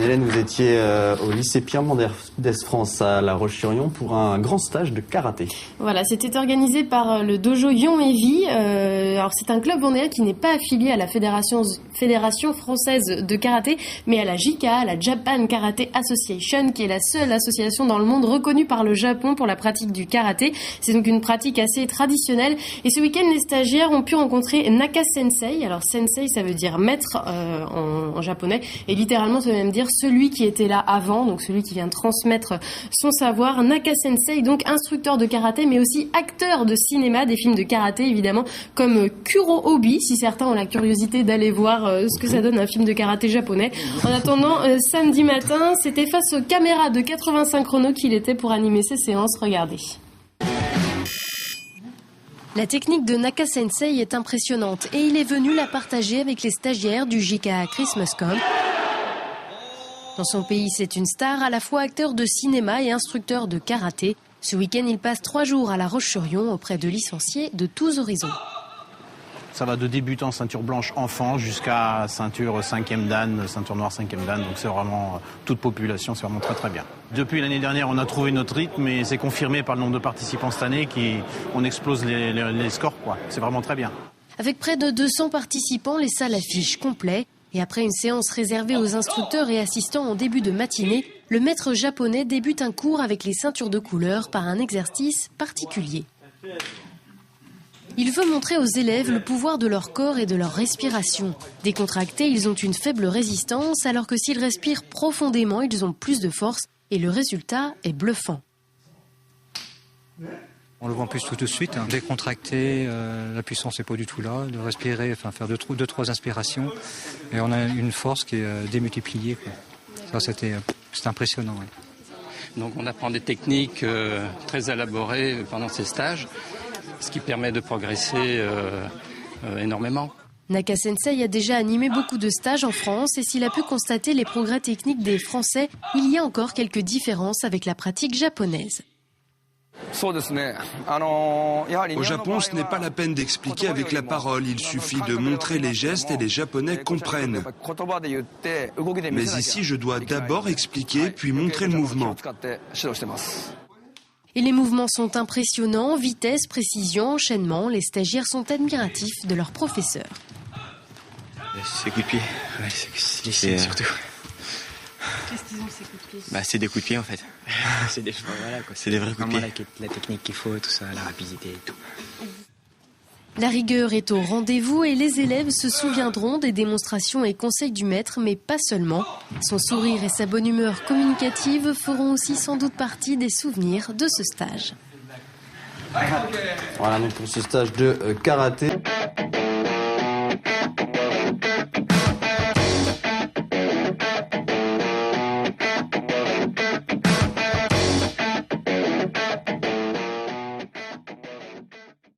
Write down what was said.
Hélène, vous étiez au lycée Pierre Mendès France à La Roche-sur-Yon pour un grand stage de karaté. Voilà, c'était organisé par le dojo Yon et Vie. Alors c'est un club vendéen qui n'est pas affilié à la Fédération française de karaté, mais à la JKA, la Japan Karate Association, qui est la seule association dans le monde reconnue par le Japon pour la pratique du karaté. C'est donc une pratique assez traditionnelle. Et ce week-end, les stagiaires ont pu rencontrer Naka Sensei. Alors Sensei, ça veut dire maître en japonais, et littéralement ça veut même dire celui qui était là avant, donc celui qui vient transmettre son savoir. Naka Sensei, donc instructeur de karaté, mais aussi acteur de cinéma, des films de karaté évidemment, comme Kurohobi, si certains ont la curiosité d'aller voir ce que ça donne un film de karaté japonais. En attendant, samedi matin, c'était face aux caméras de 85 chrono qu'il était pour animer ses séances. Regardez. La technique de Naka Sensei est impressionnante et il est venu la partager avec les stagiaires du JKA Christmas Camp. Dans son pays, c'est une star, à la fois acteur de cinéma et instructeur de karaté. Ce week-end, il passe 3 jours à La Roche-sur-Yon auprès de licenciés de tous horizons. Ça va de débutant ceinture blanche enfant jusqu'à ceinture 5e dan, ceinture noire 5e dan. Donc c'est vraiment toute population, c'est vraiment très très bien. Depuis l'année dernière, on a trouvé notre rythme et c'est confirmé par le nombre de participants cette année qu'on explose les scores, quoi. C'est vraiment très bien. Avec près de 200 participants, les salles affichent complet. Et après une séance réservée aux instructeurs et assistants en début de matinée, le maître japonais débute un cours avec les ceintures de couleur par un exercice particulier. Il veut montrer aux élèves le pouvoir de leur corps et de leur respiration. Décontractés, ils ont une faible résistance, alors que s'ils respirent profondément, ils ont plus de force et le résultat est bluffant. On le voit en plus tout de suite, hein. Décontracté, la puissance n'est pas du tout là, de respirer, enfin faire 2-3 inspirations, et on a une force qui est démultipliée, quoi. Ça, c'était impressionnant. Ouais. Donc on apprend des techniques très élaborées pendant ces stages, ce qui permet de progresser énormément. Naka Sensei a déjà animé beaucoup de stages en France et s'il a pu constater les progrès techniques des Français, il y a encore quelques différences avec la pratique japonaise. Au Japon, ce n'est pas la peine d'expliquer avec la parole, il suffit de montrer les gestes et les Japonais comprennent. Mais ici, je dois d'abord expliquer, puis montrer le mouvement. Et les mouvements sont impressionnants, vitesse, précision, enchaînement, les stagiaires sont admiratifs de leur professeur. C'est coups de pied, ouais, c'est surtout. Qu'est-ce qu'ils ont ces coups de pied ? C'est des coups de pied en fait. C'est des vrais coups de pied. La technique qu'il faut, tout ça, la rapidité et tout. La rigueur est au rendez-vous et les élèves se souviendront des démonstrations et conseils du maître, mais pas seulement. Son sourire et sa bonne humeur communicative feront aussi sans doute partie des souvenirs de ce stage. Voilà donc pour ce stage de karaté.